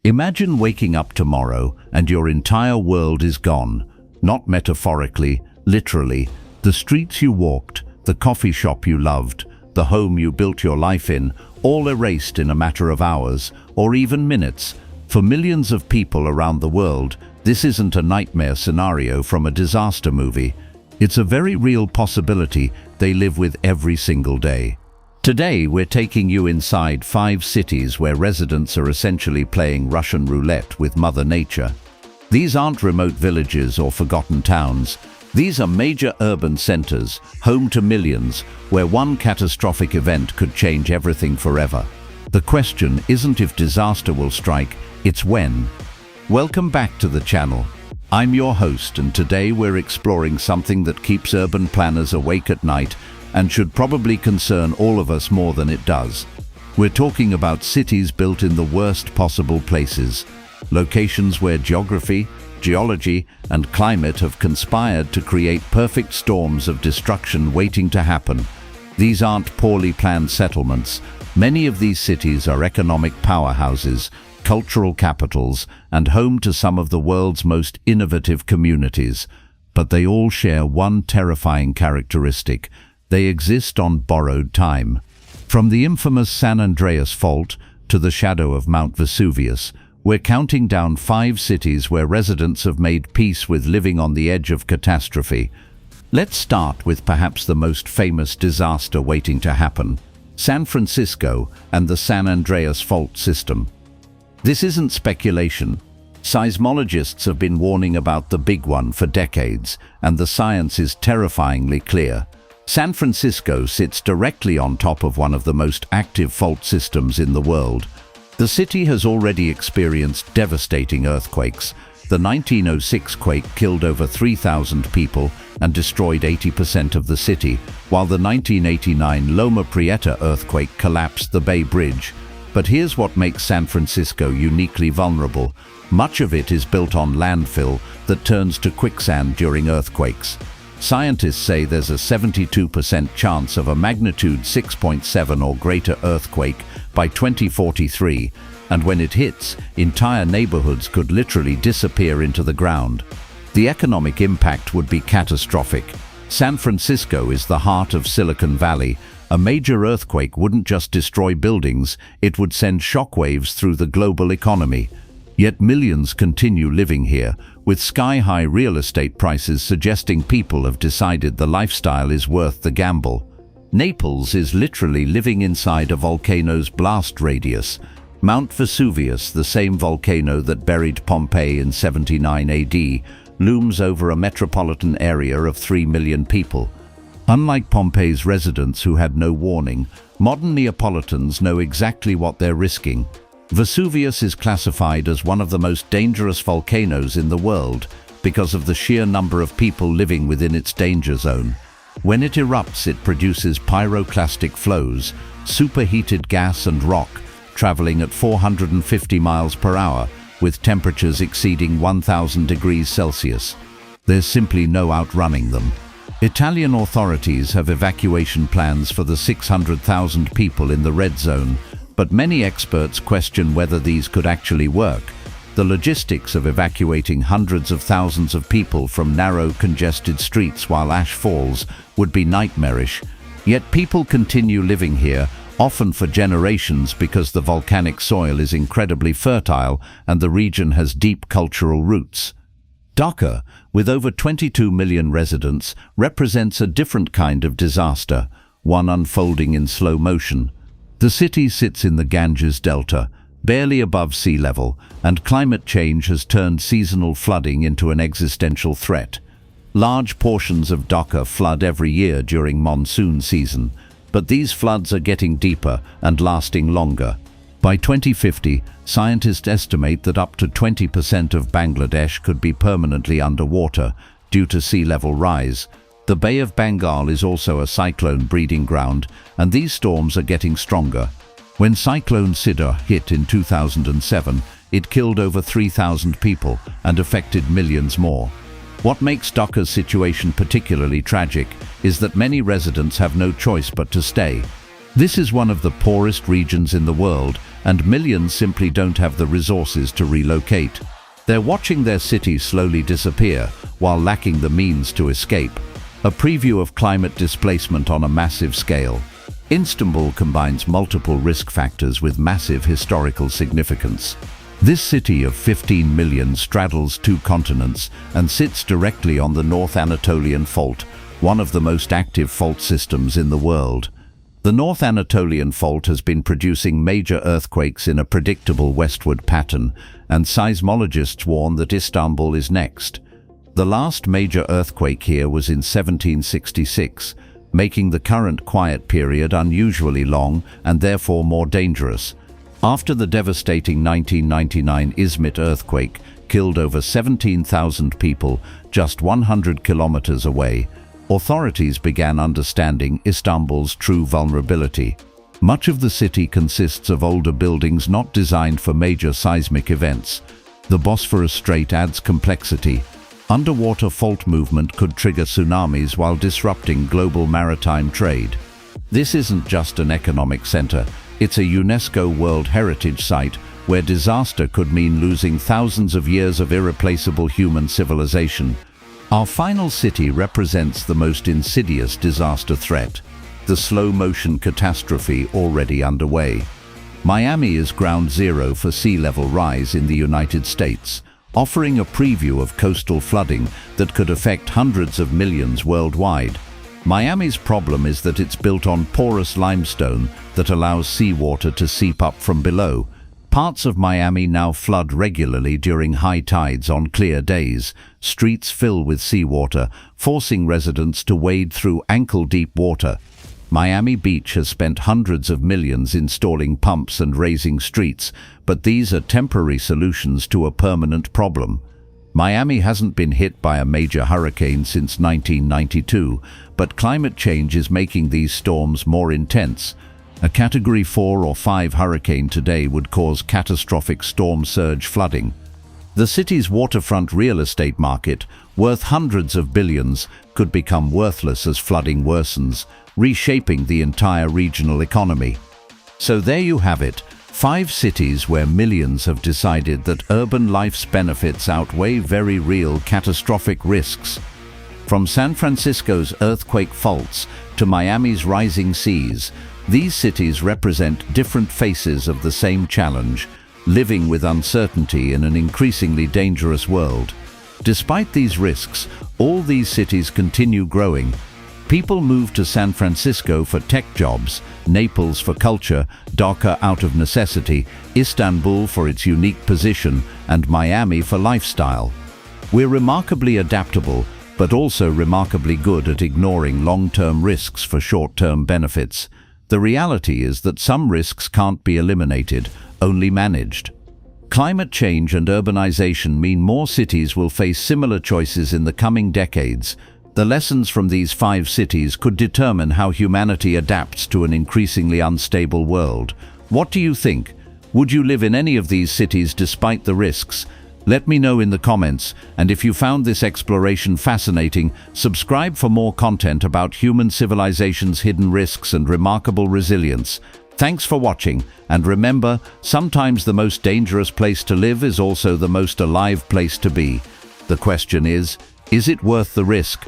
Imagine waking up tomorrow and your entire world is gone. Not metaphorically, literally. The streets you walked, the coffee shop you loved, the home you built your life in, all erased in a matter of hours, or even minutes. For millions of people around the world, this isn't a nightmare scenario from a disaster movie. It's a very real possibility they live with every single day. Today, we're taking you inside 5 cities where residents are essentially playing Russian roulette with Mother Nature. These aren't remote villages or forgotten towns. These are major urban centers, home to millions, where one catastrophic event could change everything forever. The question isn't if disaster will strike, it's when. Welcome back to the channel. I'm your host, and today we're exploring something that keeps urban planners awake at night and should probably concern all of us more than it does. We're talking about cities built in the worst possible places, locations where geography, geology, and climate have conspired to create perfect storms of destruction waiting to happen. These aren't poorly planned settlements. Many of these cities are economic powerhouses, cultural capitals, and home to some of the world's most innovative communities. But they all share one terrifying characteristic: they exist on borrowed time. From the infamous San Andreas Fault to the shadow of Mount Vesuvius, we're counting down 5 cities where residents have made peace with living on the edge of catastrophe. Let's start with perhaps the most famous disaster waiting to happen: San Francisco and the San Andreas Fault system. This isn't speculation. Seismologists have been warning about the big one for decades, and the science is terrifyingly clear. San Francisco sits directly on top of one of the most active fault systems in the world. The city has already experienced devastating earthquakes. The 1906 quake killed over 3,000 people and destroyed 80% of the city, while the 1989 Loma Prieta earthquake collapsed the Bay Bridge. But here's what makes San Francisco uniquely vulnerable. Much of it is built on landfill that turns to quicksand during earthquakes. Scientists say there's a 72% chance of a magnitude 6.7 or greater earthquake by 2043, and when it hits, entire neighborhoods could literally disappear into the ground. The economic impact would be catastrophic. San Francisco is the heart of Silicon Valley. A major earthquake wouldn't just destroy buildings, it would send shockwaves through the global economy. Yet millions continue living here, with sky-high real estate prices suggesting people have decided the lifestyle is worth the gamble. Naples is literally living inside a volcano's blast radius. Mount Vesuvius, the same volcano that buried Pompeii in 79 AD, looms over a metropolitan area of 3 million people. Unlike Pompeii's residents who had no warning, modern Neapolitans know exactly what they're risking. Vesuvius is classified as one of the most dangerous volcanoes in the world because of the sheer number of people living within its danger zone. When it erupts, it produces pyroclastic flows, superheated gas and rock, traveling at 450 miles per hour, with temperatures exceeding 1,000 degrees Celsius. There's simply no outrunning them. Italian authorities have evacuation plans for the 600,000 people in the red zone, but many experts question whether these could actually work. The logistics of evacuating hundreds of thousands of people from narrow, congested streets while ash falls would be nightmarish. Yet people continue living here, often for generations, because the volcanic soil is incredibly fertile and the region has deep cultural roots. Dhaka, with over 22 million residents, represents a different kind of disaster, one unfolding in slow motion. The city sits in the Ganges Delta, barely above sea level, and climate change has turned seasonal flooding into an existential threat. Large portions of Dhaka flood every year during monsoon season, but these floods are getting deeper and lasting longer. By 2050, scientists estimate that up to 20% of Bangladesh could be permanently underwater due to sea level rise. The Bay of Bengal is also a cyclone breeding ground, and these storms are getting stronger. When Cyclone Sidr hit in 2007, it killed over 3,000 people and affected millions more. What makes Dhaka's situation particularly tragic is that many residents have no choice but to stay. This is one of the poorest regions in the world, and millions simply don't have the resources to relocate. They're watching their city slowly disappear while lacking the means to escape. A preview of climate displacement on a massive scale. Istanbul combines multiple risk factors with massive historical significance. This city of 15 million straddles two continents and sits directly on the North Anatolian Fault, one of the most active fault systems in the world. The North Anatolian Fault has been producing major earthquakes in a predictable westward pattern, and seismologists warn that Istanbul is next. The last major earthquake here was in 1766, making the current quiet period unusually long and therefore more dangerous. After the devastating 1999 Izmit earthquake killed over 17,000 people just 100 kilometers away, authorities began understanding Istanbul's true vulnerability. Much of the city consists of older buildings not designed for major seismic events. The Bosphorus Strait adds complexity. Underwater fault movement could trigger tsunamis while disrupting global maritime trade. This isn't just an economic center. It's a UNESCO World Heritage Site where disaster could mean losing thousands of years of irreplaceable human civilization. Our final city represents the most insidious disaster threat, the slow-motion catastrophe already underway. Miami is ground zero for sea level rise in the United States, offering a preview of coastal flooding that could affect hundreds of millions worldwide. Miami's problem is that it's built on porous limestone that allows seawater to seep up from below. Parts of Miami now flood regularly during high tides on clear days. Streets fill with seawater, forcing residents to wade through ankle-deep water. Miami Beach has spent hundreds of millions installing pumps and raising streets, but these are temporary solutions to a permanent problem. Miami hasn't been hit by a major hurricane since 1992, but climate change is making these storms more intense. A Category 4 or 5 hurricane today would cause catastrophic storm surge flooding. The city's waterfront real estate market, worth hundreds of billions, could become worthless as flooding worsens, reshaping the entire regional economy. So there you have it, 5 cities where millions have decided that urban life's benefits outweigh very real catastrophic risks. From San Francisco's earthquake faults to Miami's rising seas, these cities represent different faces of the same challenge, living with uncertainty in an increasingly dangerous world. Despite these risks, all these cities continue growing. People move to San Francisco for tech jobs, Naples for culture, Dhaka out of necessity, Istanbul for its unique position, and Miami for lifestyle. We're remarkably adaptable, but also remarkably good at ignoring long-term risks for short-term benefits. The reality is that some risks can't be eliminated, only managed. Climate change and urbanization mean more cities will face similar choices in the coming decades. The lessons from these 5 cities could determine how humanity adapts to an increasingly unstable world. What do you think? Would you live in any of these cities despite the risks? Let me know in the comments, and if you found this exploration fascinating, subscribe for more content about human civilization's hidden risks and remarkable resilience. Thanks for watching, and remember, sometimes the most dangerous place to live is also the most alive place to be. The question is it worth the risk?